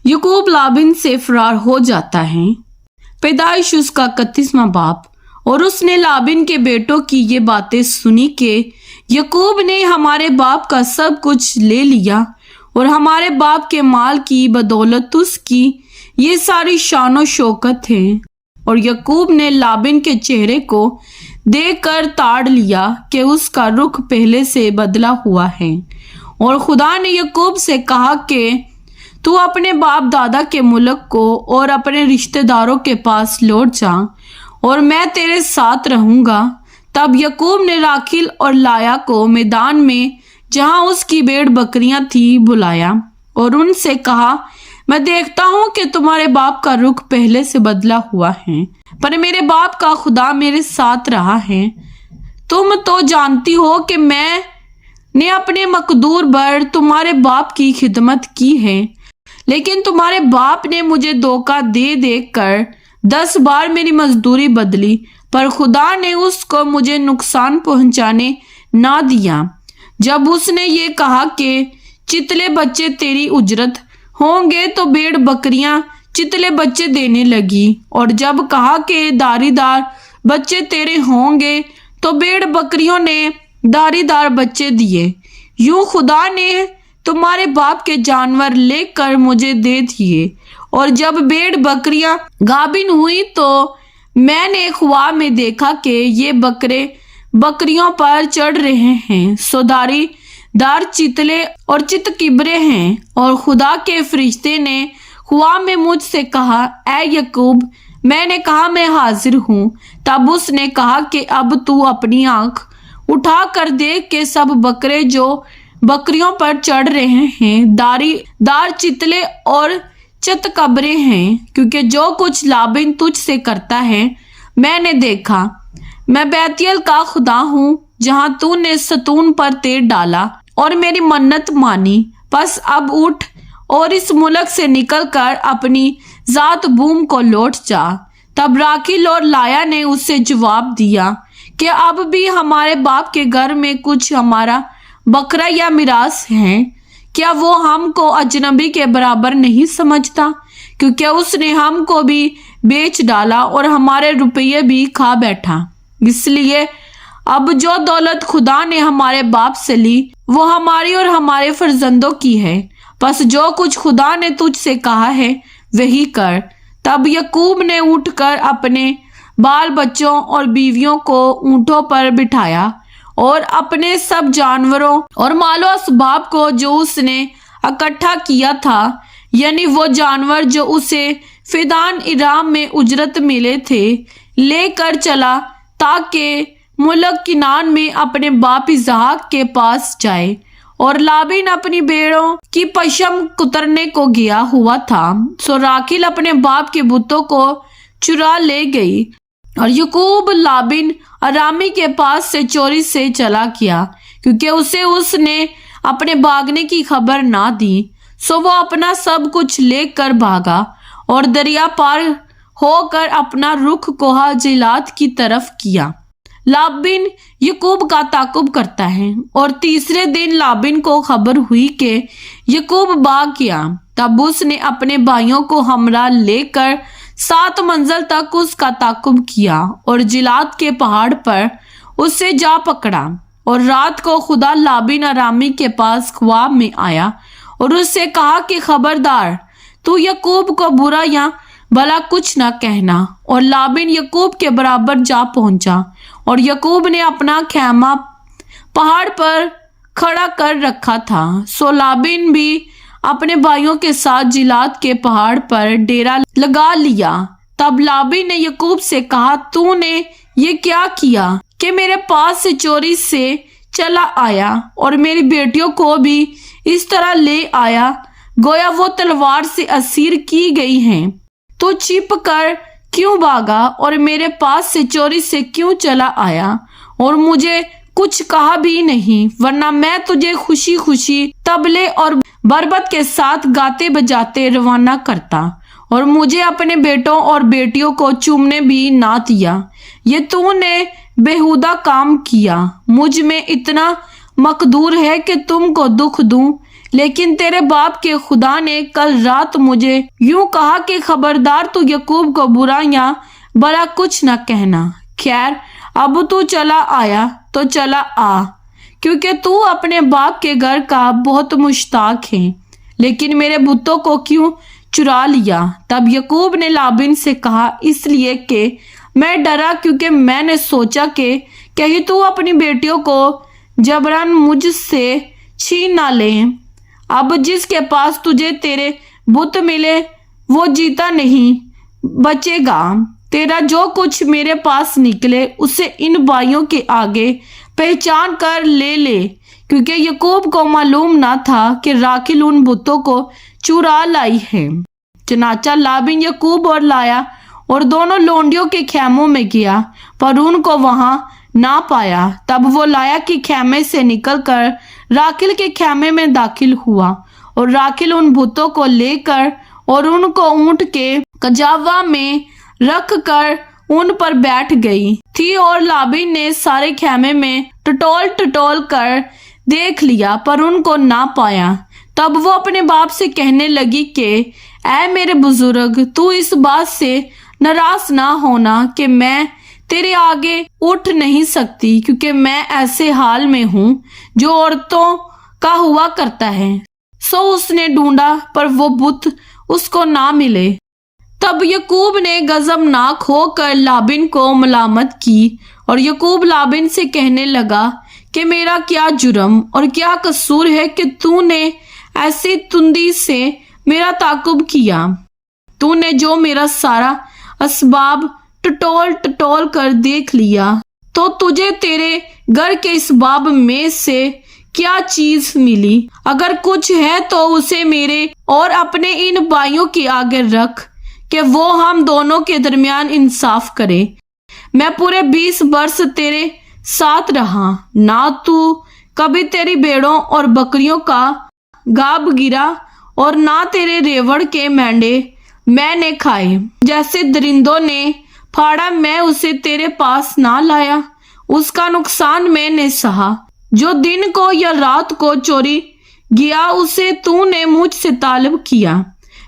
याकूब लाबिन से फरार हो जाता है। पैदाइश उसका 31वां बाप। और उसने लाबिन के बेटों की ये बातें सुनी कि याकूब ने हमारे बाप का सब कुछ ले लिया और हमारे बाप के माल की बदौलत उसकी ये सारी शान शौकत है। और याकूब ने लाबिन के चेहरे को देखकर ताड़ लिया कि उसका रुख पहले से बदला हुआ है। और खुदा ने याकूब से कहा कि तू अपने बाप दादा के मुल्क को और अपने रिश्तेदारों के पास लौट जा और मैं तेरे साथ रहूंगा। तब याकूब ने राखील और लाया को मैदान में जहां उसकी भेड़ बकरियां थी बुलाया और उनसे कहा, मैं देखता हूं कि तुम्हारे बाप का रुख पहले से बदला हुआ है, पर मेरे बाप का खुदा मेरे साथ रहा है। तुम तो जानती हो कि मैंने अपने मकदूर भर तुम्हारे बाप की खिदमत की है, लेकिन तुम्हारे बाप ने मुझे धोखा दे देकर 10 बार मेरी मजदूरी बदली, पर खुदा ने उसको मुझे नुकसान पहुंचाने ना दिया। जब उसने ये कहा कि चितले बच्चे तेरी उजरत होंगे तो भेड़ बकरियां चितले बच्चे देने लगी, और जब कहा कि दारीदार बच्चे तेरे होंगे तो भेड़ बकरियों ने दारीदार बच्चे दिए। यूं खुदा ने तुम्हारे बाप के जानवर लेकर मुझे दे दिए। और जब भेड़ बकरियां गाभिन हुई तो मैंने ख्वाब में देखा कि ये बकरे बकरियों पर चढ़ रहे हैं, सोदारी दार चितले और चितकिबरे हैं। और खुदा के फरिश्ते ने ख्वाब में मुझसे कहा, ऐ याकूब। मैंने कहा, मैं हाजिर हूँ। तब उसने कहा कि अब तू अपनी आंख उठा कर देख के सब बकरे जो बकरियों पर चढ़ रहे हैं दार चितले और चितकबरे हैं, क्योंकि जो कुछ लाबिन तुझ से करता है मैंने देखा। मैं बैतल का खुदा हूँ जहां तूने सतून पर तेल डाला और मेरी मन्नत मानी। बस अब उठ और इस मुल्क से निकलकर अपनी जात बूम को लौट जा। तब राखील और लाया ने उससे जवाब दिया कि अब भी हमारे बाप के घर में कुछ हमारा बकरा या मिरास है। क्या वो हमको अजनबी के बराबर नहीं समझता? क्योंकि उसने हमको भी बेच डाला और हमारे रुपये भी खा बैठा। इसलिए अब जो दौलत खुदा ने हमारे बाप से ली वो हमारी और हमारे फर्जंदों की है। बस जो कुछ खुदा ने तुझसे कहा है वही कर। तब याकूब ने उठकर अपने बाल बच्चों और बीवियों को ऊंटों पर बिठाया और अपने सब जानवरों और मालो असबाब को जो उसने इकट्ठा किया था, यानी वो जानवर जो उसे फिदान इराम में उजरत मिले थे, लेकर चला ताकि मुल्क किनान में अपने बाप इसहाक के पास जाए। और लाबिन अपनी भेड़ों की पशम कुतरने को गया हुआ था, सो राखील अपने बाप के बुतों को चुरा ले गई। और याकूब लाबिन अरामी के पास से चोरी से चला गया, क्योंकि उसने अपने भागने की खबर ना दी। सो वो अपना सब कुछ लेकर भागा और दरिया पार होकर अपना रुख कोहा जिलात की तरफ किया। लाबिन याकूब का ताकुब करता है। और तीसरे दिन लाबिन को खबर हुई कि याकूब भाग गया। तब उसने अपने भाइयों को हमरा लेकर 7 मंजिल तक उसका ताकुब किया और जिलात के पहाड़ पर उससे जा पकड़ा। और रात को खुदा लाबिन अरामी के पास ख्वाब में आया और उससे कहा कि खबरदार, तू याकूब को बुरा या भला कुछ न कहना। और लाबिन याकूब के बराबर जा पहुंचा और याकूब ने अपना खैमा पहाड़ पर खड़ा कर रखा था। सो लाबिन भी अपने भाइयों के साथ जिलात के पहाड़ पर डेरा लगा लिया। तब लाबिन ने याकूब से कहा, तूने ये क्या किया कि मेरे पास से चोरी से चला आया और मेरी बेटियों को भी इस तरह ले आया, गोया वो तलवार से असीर की गई हैं। तो छिप कर क्यों भागा और मेरे पास से चोरी से क्यों चला आया और मुझे कुछ कहा भी नहीं, वरना मैं तुझे खुशी खुशी तबले और बरबत के साथ गाते बजाते रवाना करता और मुझे अपने बेटों और बेटियों को चूमने भी ना दिया। ये तूने बेहुदा काम किया। मुझ में इतना मकदूर है कि तुमको दुख दूं, लेकिन तेरे बाप के खुदा ने कल रात मुझे यूं कहा कि खबरदार तू यकूब को बुरा या भला कुछ न कहना। खैर अब तू चला आया तो चला आ, क्योंकि तू अपने बाप के घर का बहुत मुश्ताक है। लेकिन मेरे बुतों को क्यों चुरा लिया? तब यकूब ने लाबिन से कहा, इसलिए कि मैं डरा, क्योंकि मैंने सोचा कि कहीं तू अपनी बेटियों को जबरन मुझसे छीन ना ले। अब जिसके पास तुझे तेरे बुत मिले वो जीता नहीं बचेगा। तेरा जो कुछ मेरे पास निकले उसे इन भाइयों के आगे पहचान कर ले, क्योंकि यकूब को मालूम ना था कि राखिल उन बुतों को चुरा लाई है। चनाचा लाबिन यकूब और लाया और दोनों लोंडियों के खेमों में गया, पर उनको वहां ना पाया। तब वो लाया के खेमे से निकलकर राखिल के खेमे में दाखिल हुआ, और राखिल उन बुतों को लेकर और उनको ऊंट के कजावा में रख कर उन पर बैठ गई थी। और लाबिन ने सारे खेमे में टटोल कर देख लिया, पर उनको ना पाया। तब वो अपने बाप से कहने लगी कि ऐ मेरे बुजुर्ग, तू इस बात से नाराज ना होना कि मैं तेरे आगे उठ नहीं सकती, क्योंकि मैं ऐसे हाल में हूँ जो औरतों का हुआ करता है। सो उसने ढूंढा, पर वो बुत उसको ना मिले। तब यकूब ने गजबनाक होकर लाबिन को मलामत की, और यकूब लाबिन से कहने लगा कि मेरा क्या जुर्म और क्या कसूर है कि तूने ऐसी तुंदी से मेरा ताकुब किया। तूने जो मेरा सारा असबाब टटोल कर देख लिया, तो तुझे तेरे घर के इसबाब में से क्या चीज मिली? अगर कुछ है तो उसे मेरे और अपने इन भाइयों के आगे रख कि वो हम दोनों के दरमियान इंसाफ करे। मैं पूरे 20 वर्ष तेरे साथ रहा, ना तू कभी तेरी भेड़ों और बकरियों का गाब गिरा, और ना तेरे रेवड़ के मेंढे मैंने खाए। जैसे दरिंदों ने फाड़ा मैं उसे तेरे पास ना लाया। उसका नुकसान मैंने सहा। जो दिन को या रात को चोरी गया उसे तूने मुझसे तालब किया।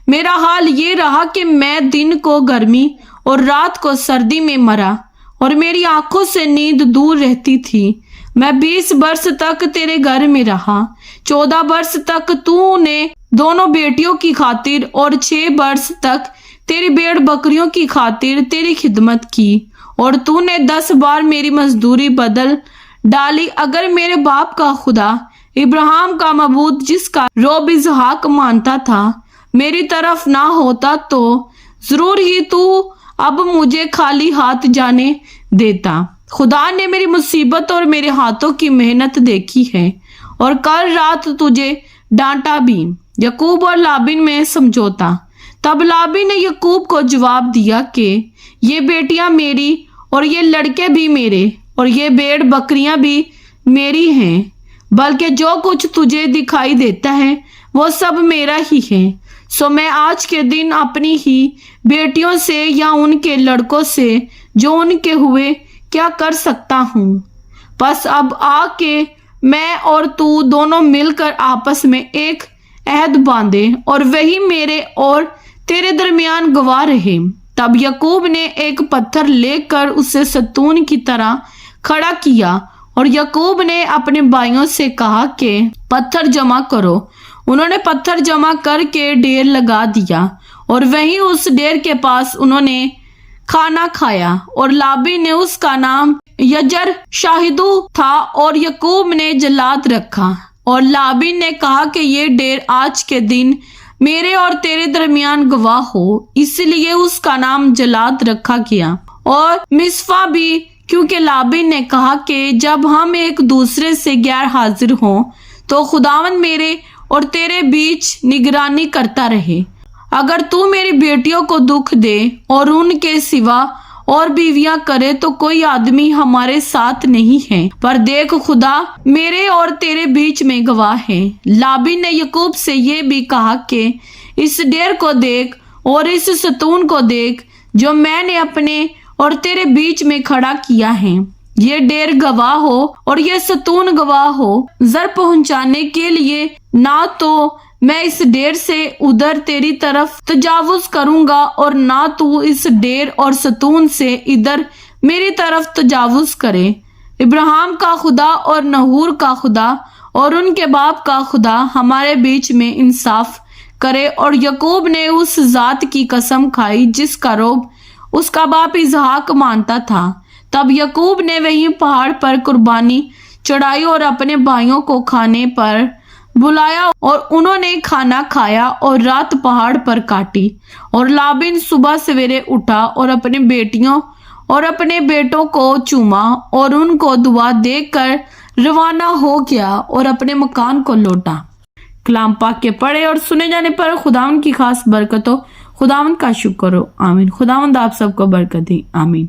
मेरा हाल ये रहा कि मैं दिन को गर्मी और रात को सर्दी में मरा, और मेरी आंखों से नींद दूर रहती थी। मैं 20 वर्ष तक तेरे घर में रहा। 14 वर्ष तक तूने दोनों बेटियों की खातिर और 6 वर्ष तक तेरी भेड़ बकरियों की खातिर तेरी खिदमत की, और तूने 10 बार मेरी मजदूरी बदल डाली। अगर मेरे बाप का खुदा इब्राहिम का मबूद, जिसका रोब इसहाक मानता था, मेरी तरफ ना होता तो जरूर ही तू अब मुझे खाली हाथ जाने देता। खुदा ने मेरी मुसीबत और मेरे हाथों की मेहनत देखी है, और कल रात तुझे डांटा भी। यकूब और लाबिन में समझौता। तब लाबिन ने यकूब को जवाब दिया कि ये बेटियां मेरी और ये लड़के भी मेरे, और ये भेड़ बकरियां भी मेरी हैं, बल्कि जो कुछ तुझे दिखाई देता है वो सब मेरा ही है। सो मैं आज के दिन अपनी ही बेटियों से या उनके लड़कों से जो उनके हुए क्या कर सकता हूँ? बस अब आके मैं और तू दोनों मिलकर आपस में एक अहद बांधे, और वही मेरे और तेरे दरमियान गवाह रहे। तब यकूब ने एक पत्थर लेकर उसे सतून की तरह खड़ा किया, और यकूब ने अपने भाइयों से कहा कि पत्थर जमा करो। उन्होंने पत्थर जमा करके ढेर लगा दिया, और वहीं उस ढेर के पास उन्होंने खाना खाया, और लाबी ने उसका नाम यजर शाहिदू था, और यकूब ने जलाद रखा। और लाबी ने कहा कि ये ढेर आज के दिन मेरे और तेरे दरमियान गवाह हो, इसलिए उसका नाम जलाद रखा गया। और मिस्फा भी, क्योंकि लाबी ने कहा कि जब हम एक दूसरे से गैर हाजिर हों तो खुदावन मेरे और तेरे बीच निगरानी करता रहे। अगर तू मेरी बेटियों को दुख दे और उनके सिवा और बीवियां करे तो कोई आदमी हमारे साथ नहीं है, पर देख खुदा मेरे और तेरे बीच में गवाह है। लाबी ने यकूब से ये भी कहा कि इस ढेर को देख और इस सतून को देख जो मैंने अपने और तेरे बीच में खड़ा किया है। یہ ڈیر گواہ ہو اور یہ ستون گواہ ہو، زر پہنچانے کے لیے نہ تو میں اس ڈیر سے ادھر تیری طرف تجاوز کروں گا اور نہ تو اس ڈیر اور ستون سے ادھر میری طرف تجاوز کرے۔ ابراہیم کا خدا اور نحور کا خدا اور ان کے باپ کا خدا ہمارے بیچ میں انصاف کرے۔ اور یعقوب نے اس ذات کی قسم کھائی جس کا روب اس کا باپ اسحاق مانتا تھا۔ تب یعقوب نے وہیں پہاڑ پر قربانی چڑھائی اور اپنے بھائیوں کو کھانے پر بلایا اور انہوں نے کھانا کھایا اور رات پہاڑ پر کاٹی۔ اور لابن صبح سویرے اٹھا اور اپنے بیٹیوں اور اپنے بیٹوں کو چوما اور ان کو دعا دے کر روانہ ہو گیا اور اپنے مکان کو لوٹا۔ کلام پاک کے پڑھے اور سنے جانے پر خداوند کی خاص برکت ہو۔ خداوند کا شکر ہو، آمین۔ خداوند آپ سب کو برکت دے، آمین۔